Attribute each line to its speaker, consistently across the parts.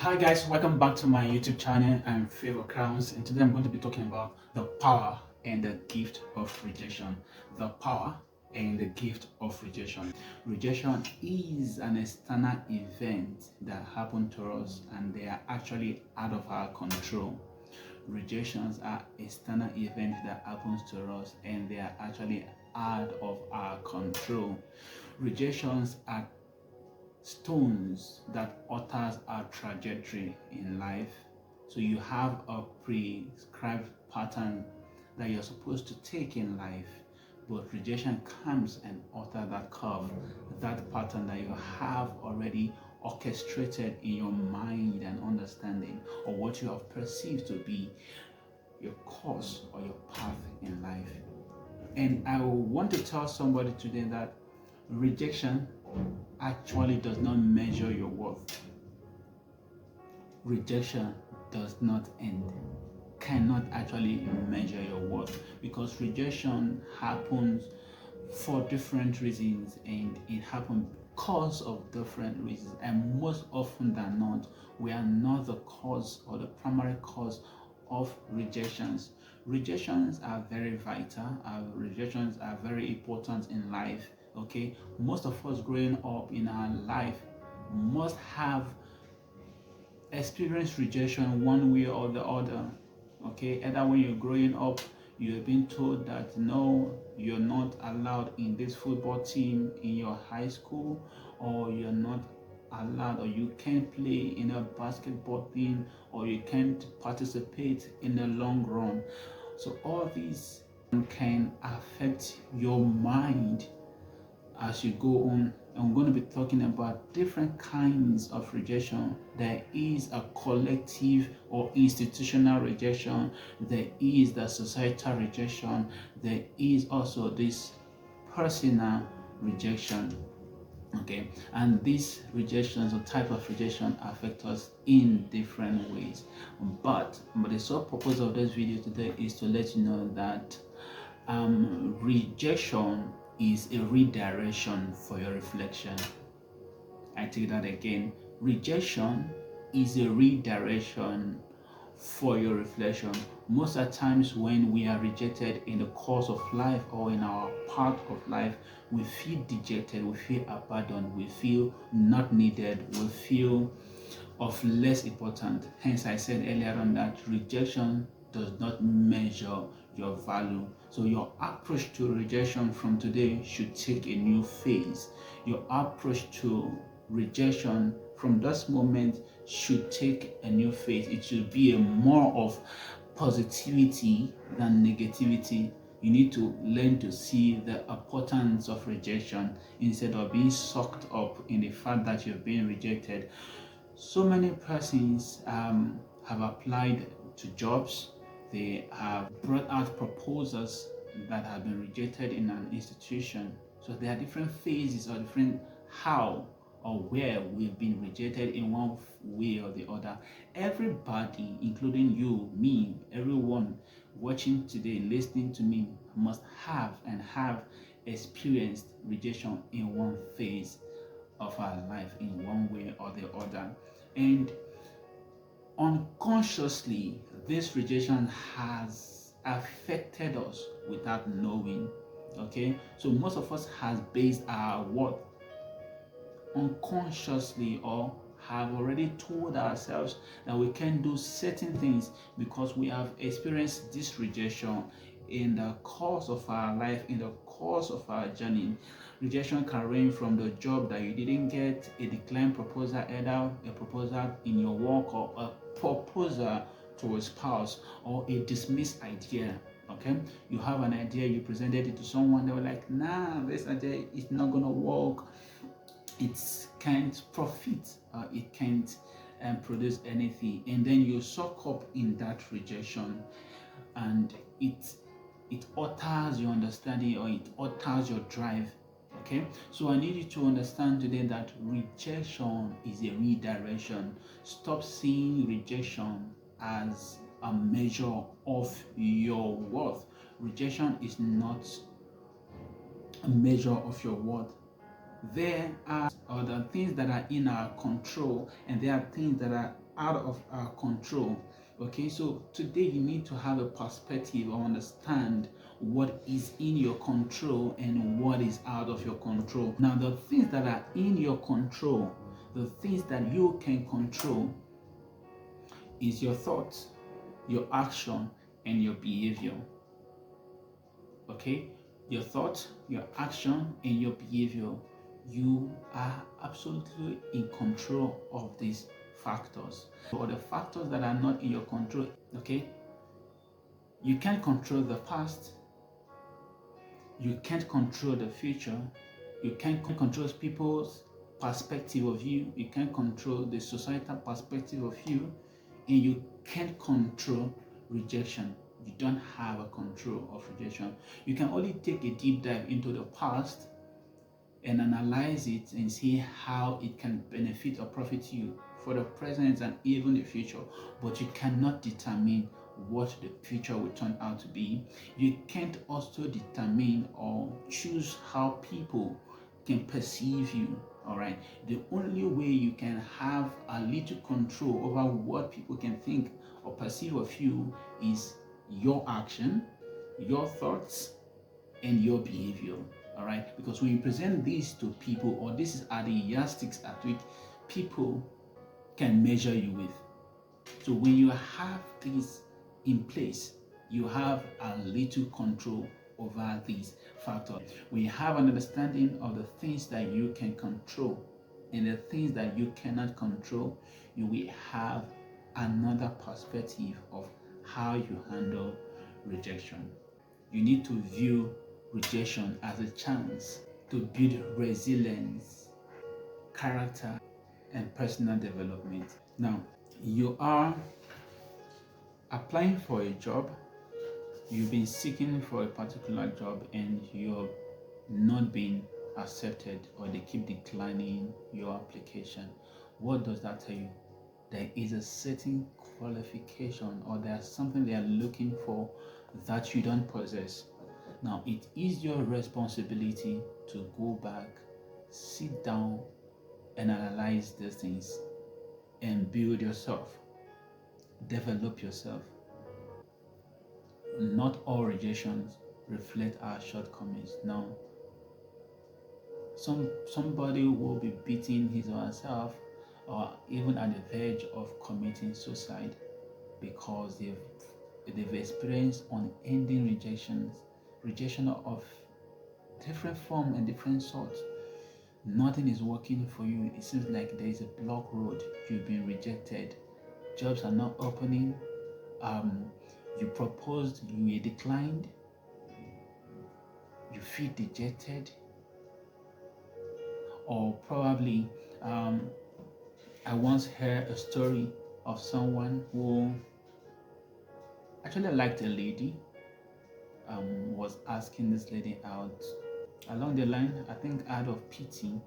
Speaker 1: Hi guys, welcome back to my YouTube channel. I'm Favor Crowns, and today I'm going to be talking about the power and the gift of rejection. The power and the gift of rejection. Rejection is an external event that happen to us and they are actually out of our control. Rejections are external events that happens to us and they are actually out of our control. Rejections are stones that alters our trajectory in life. So you have a prescribed pattern that you're supposed to take in life, but rejection comes and alter that curve, that pattern that you have already orchestrated in your mind and understanding, or what you have perceived to be your course or your path in life. And I want to tell somebody today that rejection actually does not measure your worth. Rejection does not end, cannot actually measure your worth, because rejection happens for different reasons and it happens because of different reasons, and most often than not we are not the cause or the primary cause of rejections. Rejections are very vital. Rejections are very important in life. Okay, most of us growing up in our life must have experienced rejection one way or the other. Okay, either when you're growing up you have been told that no, you're not allowed in this football team in your high school, or you're not allowed, or you can't play in a basketball team, or you can't participate in the long run. So all these can affect your mind as you go on. I'm going to be talking about different kinds of rejection. There is a collective or institutional rejection, there is the societal rejection, there is also this personal rejection. Okay, and these rejections or type of rejection affect us in different ways, but the sole purpose of this video today is to let you know that rejection is a redirection for your reflection. I take that again. Rejection is a redirection for your reflection. Most of the times when we are rejected in the course of life or in our path of life, we feel dejected, we feel abandoned, we feel not needed, we feel of less important. Hence I said earlier on that rejection does not measure your value. So your approach to rejection from today should take a new phase. Your approach to rejection from this moment should take a new phase. It should be a more of positivity than negativity. You need to learn to see the importance of rejection instead of being sucked up in the fact that you're being rejected. So many persons have applied to jobs. They have brought out proposals that have been rejected in an institution. So there are different phases or different how or where we've been rejected in one way or the other. Everybody, including you, me, everyone watching today, listening to me, must have and have experienced rejection in one phase of our life, in one way or the other. And unconsciously, this rejection has affected us without knowing. Okay, so most of us has based our worth unconsciously, or have already told ourselves that we can do certain things because we have experienced this rejection in the course of our life, in the course of our journey. Rejection can range from the job that you didn't get, a declined proposal, either a proposal in your work or a proposal to a spouse, or a dismissed idea. Okay, you have an idea, you presented it to someone, they were like, nah, this idea is not gonna work, it can't profit, it can't produce anything, and then you suck up in that rejection, and it alters your understanding, or it alters your drive. Okay, so I need you to understand today that rejection is a redirection. Stop seeing rejection as a measure of your worth. Rejection is not a measure of your worth. There are other things that are in our control, and there are things that are out of our control. Okay, so today you need to have a perspective or understand what is in your control and what is out of your control. Now, the things that are in your control, the things that you can control, is your thoughts, your action, and your behavior. Okay, your thought, your action, and your behavior, you are absolutely in control of these factors. Or the factors that are not in your control, okay, you can't control the past, you can't control the future, you can't control people's perspective of you, you can't control the societal perspective of you, and you can't control rejection. You don't have a control of rejection. You can only take a deep dive into the past and analyze it and see how it can benefit or profit you for the present and even the future. But you cannot determine what the future will turn out to be. You can't also determine or choose how people can perceive you. All right. The only way you can have a little control over what people can think or perceive of you is your action, your thoughts, and your behavior. All right, because when you present these to people, or this are the yardsticks at which people can measure you with. So when you have these in place, you have a little control over these factors. When you have an understanding of the things that you can control and the things that you cannot control, you will have another perspective of how you handle rejection. You need to view rejection as a chance to build resilience, character, and personal development. Now, you are applying for a job, you've been seeking for a particular job, and you're not being accepted, or they keep declining your application. What does that tell you? There is a certain qualification, or there's something they are looking for that you don't possess. Now, it is your responsibility to go back, sit down, and analyze these things and build yourself, develop yourself. Not all rejections reflect our shortcomings. Now, somebody will be beating his or herself, or even at the verge of committing suicide, because they've experienced unending rejection of different form and different sorts. Nothing is working for you. It seems like there is a block road. You've been rejected. Jobs are not opening. Um, you proposed, you were declined. You feel dejected, or probably I once heard a story of someone who actually liked a lady, was asking this lady out. Along the line, I think out of pity,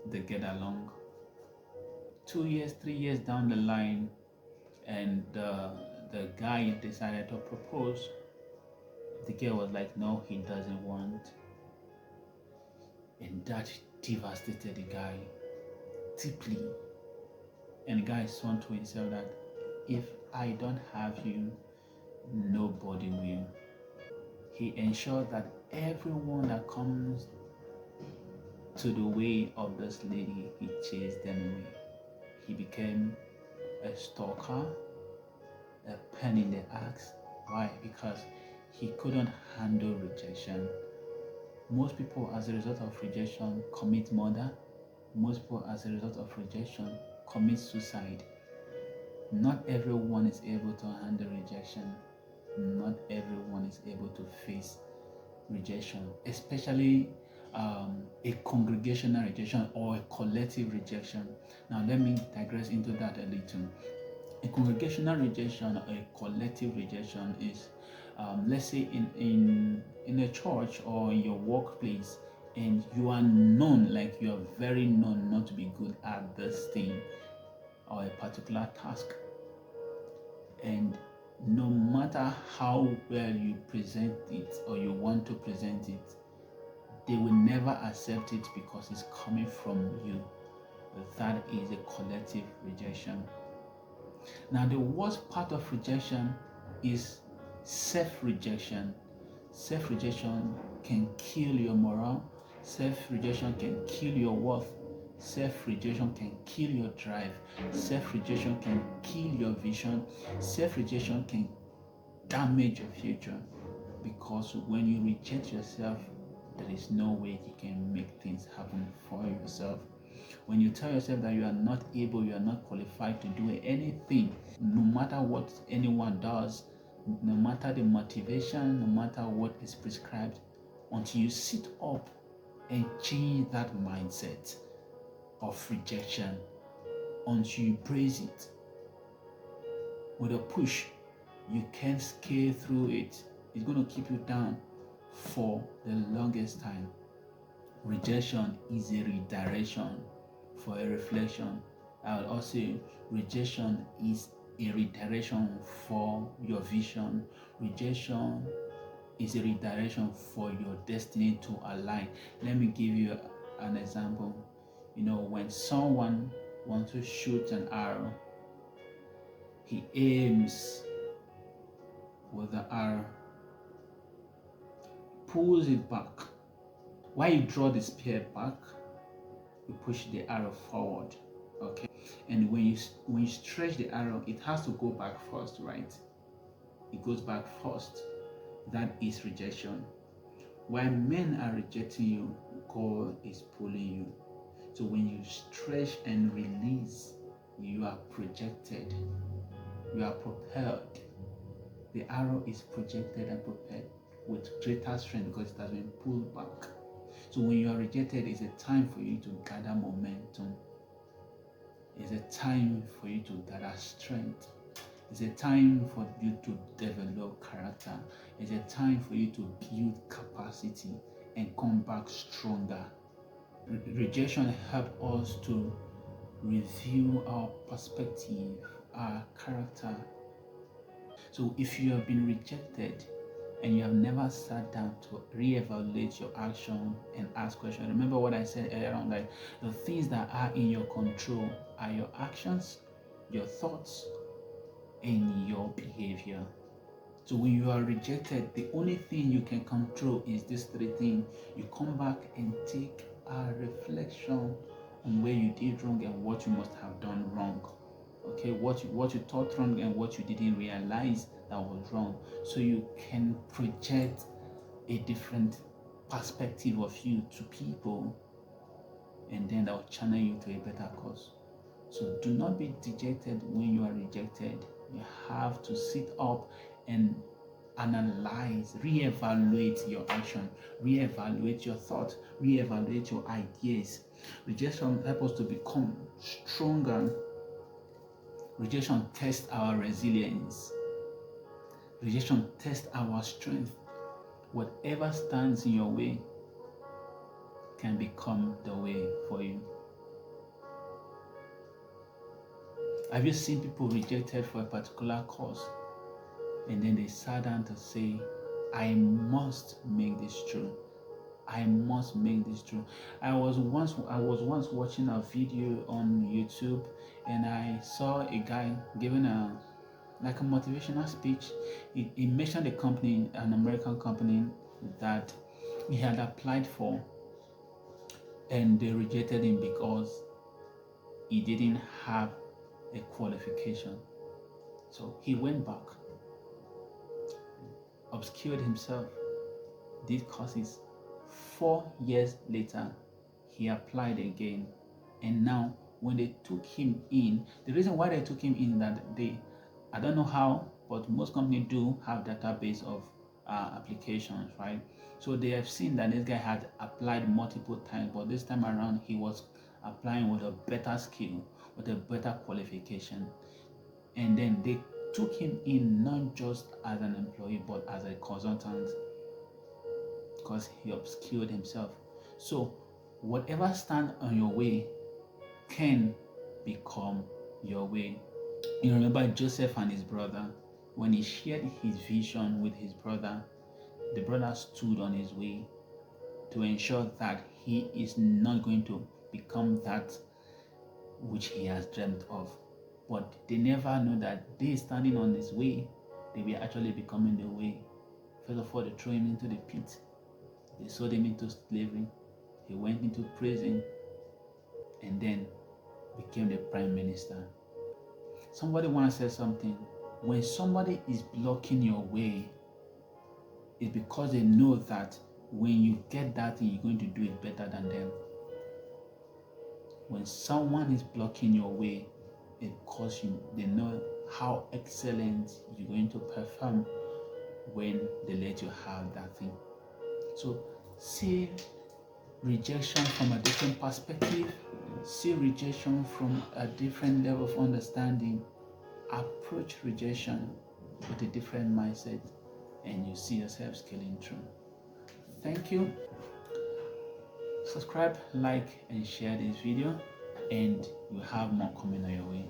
Speaker 1: they get along. 2 years, 3 years down the line, and the guy decided to propose. The girl was like, no, he doesn't want. And that devastated the guy deeply. And the guy swore to himself that if I don't have you, nobody will. He ensured that everyone that comes to the way of this lady, he chased them away. He became a stalker, a pen in the axe. Why? Because he couldn't handle rejection. Most people, as a result of rejection, commit murder. Most people, as a result of rejection, commit suicide. Not everyone is able to handle rejection. Not everyone is able to face rejection, especially a congregational rejection or a collective rejection. Now, let me digress into that a little. A congregational rejection or a collective rejection is, let's say, in a church or in your workplace, and you are known, like you are very known not to be good at this thing or a particular task. And no matter how well you present it or you want to present it, they will never accept it because it's coming from you. That is a collective rejection. Now, the worst part of rejection is self-rejection. Self-rejection can kill your morale. Self-rejection can kill your worth. Self-rejection can kill your drive. Self-rejection can kill your vision. Self-rejection can damage your future, because when you reject yourself, there is no way you can make things happen for yourself. When you tell yourself that you are not able, you are not qualified to do anything, no matter what anyone does, no matter the motivation, no matter what is prescribed, until you sit up and change that mindset of rejection, until you praise it with a push, you can't scale through it. It's going to keep you down for the longest time. Rejection is a redirection for a reflection. I will also say rejection is a redirection for your vision. Rejection is a redirection for your destiny to align. Let me give you an example. When someone wants to shoot an arrow, he aims with the arrow, pulls it back. While you draw the spear back, you push the arrow forward. Okay, and when you stretch the arrow, it has to go back first, right? It goes back first. That is rejection. While men are rejecting you, God is pulling you. So when you stretch and release, you are projected. You are propelled. The arrow is projected and propelled with greater strength because it has been pulled back. So when you are rejected, it's a time for you to gather momentum. It's a time for you to gather strength. It's a time for you to develop character. It's a time for you to build capacity and come back stronger. Rejection helps us to review our perspective, our character. So if you have been rejected and you have never sat down to reevaluate your action and ask questions, remember what I said earlier on, like the things that are in your control are your actions, your thoughts, and your behavior. So when you are rejected, the only thing you can control is these three things. You come back and take a reflection on where you did wrong and what you must have done wrong. Okay, what you thought wrong and what you didn't realize that was wrong, so you can project a different perspective of you to people, and then that will channel you to a better cause. So do not be dejected when you are rejected. You have to sit up and analyze, reevaluate your action, reevaluate your thought, reevaluate your ideas. Rejection helps us to become stronger. Rejection tests our resilience. Rejection tests our strength. Whatever stands in your way can become the way for you. Have you seen people rejected for a particular cause, and then they sat down to say, I must make this true. I must make this true. I was once watching a video on YouTube, and I saw a guy giving a motivational speech. He mentioned a company, an American company, that he had applied for, and they rejected him because he didn't have a qualification. So he went back, obscured himself, did courses. 4 years later, he applied again, and now when they took him in, the reason why they took him in that I don't know how, but most companies do have database of applications, right? So they have seen that this guy had applied multiple times, but this time around he was applying with a better skill, with a better qualification, and then they took him in not just as an employee but as a consultant, because he obscured himself. So whatever stands on your way can become your way. You remember Joseph and his brother, when he shared his vision with his brother, the brother stood on his way to ensure that he is not going to become that which he has dreamt of. But they never know that they standing on his way, they were actually becoming the way. First of all, they threw him into the pit. They sold him into slavery. He went into prison and then became the prime minister. Somebody once said something. When somebody is blocking your way, it's because they know that when you get that thing, you're going to do it better than them. When someone is blocking your way, it's because they know how excellent you're going to perform when they let you have that thing. So see rejection from a different perspective, see rejection from a different level of understanding, approach rejection with a different mindset, and you see yourself scaling through. Thank you. Subscribe, like, and share this video, and you have more coming on your way.